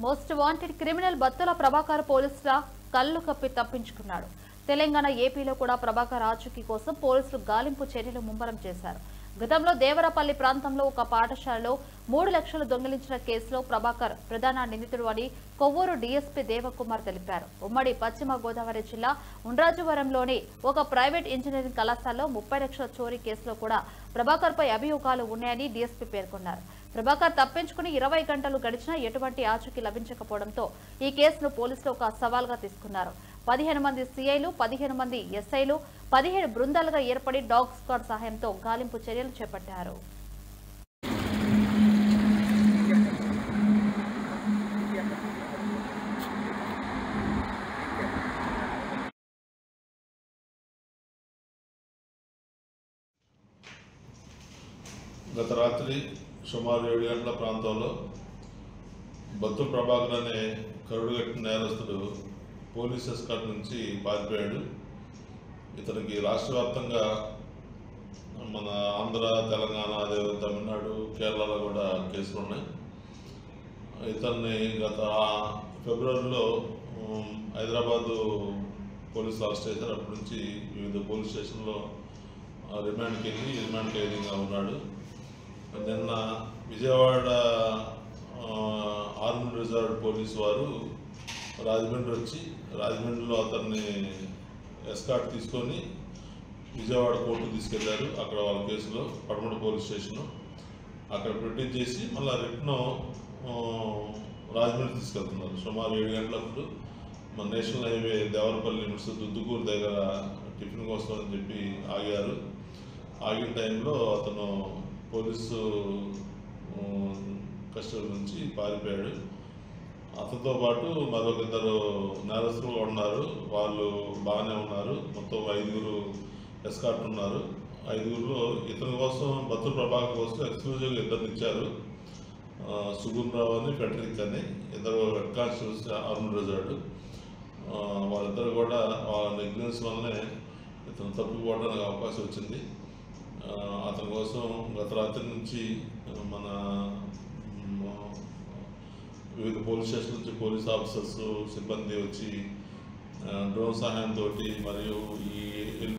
Most wanted criminal Battula Prabhakar పోలీసుల కళ్ళు కప్పి తప్పించుకున్నాడు. తెలంగాణ, ఏపీలో కూడా ప్రభాకర్ ఆచూకీ కోసం పోలీసులు గాలింపు చర్యలు ముమ్మరం చేశారు. గతంలో దేవరపల్లి ప్రాంతంలో ఒక పాఠశాలలో 3 లక్షలు దొంగిలించిన కేసులో ప్రభాకర్ ప్రధాన నిందితుడు అని కొవ్వూరు డీఎస్పీ దేవకుమార్ తెలిపారు. ఉమ్మడి పశ్చిమ గోదావరి జిల్లా ఉండ్రాజవరంలోని ఒక ప్రైవేట్ ఇంజనీరింగ్ కళాశాలలో 30 లక్షల చోరీ కేసులో కూడా ప్రభాకర్ పై అభియోగాలు ఉన్నాయని డీఎస్పీ పేర్కొన్నారు. ప్రభాకర్ తప్పించుకుని 20 గంటలు గడిచినా ఎటువంటి ఆచూకీ లభించకపోవడంతో ఈ కేసును పోలీసులు ఒక సవాల్గా తీసుకున్నారు. 15 మంది సీఐలు, 15 మంది ఎస్ఐలు, 17 బృందాలుగా ఏర్పడి డాగ్ స్క్వాడ్ సహాయంతో గాలింపు చర్యలు చేపట్టారు. గత రాత్రి సుమారు 7 గంటల ప్రాంతంలో బత్తుల ప్రభాకర్ అనే కరుడుగట్టిన నేరస్తుడు పోలీస్ ఎస్కార్ట్ నుంచి పారిపోయాడు. ఇతనికి రాష్ట్ర వ్యాప్తంగా మన ఆంధ్ర, తెలంగాణ, అదే తమిళనాడు, కేరళలో కూడా కేసులు ఉన్నాయి. ఇతన్ని గత ఫిబ్రవరిలో హైదరాబాదు పోలీసులు అరెస్ట్ చేశారు. అప్పటి నుంచి వివిధ పోలీస్ స్టేషన్లో రిమాండ్కి వెళ్ళి రిమాండ్ ఖైదీగా ఉన్నాడు. నిన్న విజయవాడ ఆర్మీ రిజర్వ్ పోలీసు వారు రాజమండ్రి వచ్చి రాజమండ్రిలో అతన్ని ఎస్కార్ట్ తీసుకొని విజయవాడ కోర్టు తీసుకెళ్లారు. అక్కడ వాళ్ళ కేసులో పడమట పోలీస్ స్టేషను అక్కడ ప్రొడ్యూస్ చేసి మళ్ళీ రిటర్న్ రాజమండ్రి తీసుకెళ్తున్నారు. సుమారు 7 గంటలప్పుడు మన national highway Devarapalli limits Duddukuru దగ్గర టిఫిన్ కోసం అని చెప్పి ఆగారు. ఆగిన టైంలో అతను పోలీసు కస్టడీ నుంచి పారిపోయాడు. అతనితో పాటు మరొక 2 నేరస్తులు ఉన్నారు. వాళ్ళు బాగానే ఉన్నారు. మొత్తం 5 ఎస్కార్ట్ ఉన్నారు. 5లో ఇతని కోసం బత్తుల ప్రభాకర్ కోసం ఎక్స్క్లూజివ్గా 2 ఇచ్చారు. సుగున్ రావు అని, ఫెడరిక్ అని 2 హెడ్ కానిస్టేబుల్స్ ఆర్మీ రిజర్వ్. వాళ్ళిద్దరు కూడా వాళ్ళ నెగ్లిజెన్స్ వల్లనే ఇతను తప్పిపోవడానికి అవకాశం వచ్చింది. అతని కోసం గత రాత్రి నుంచి మన వివిధ పోలీస్ స్టేషన్ నుంచి పోలీస్ ఆఫీసర్స్, సిబ్బంది వచ్చి డ్రోన్ సహాయంతో మరియు ఈ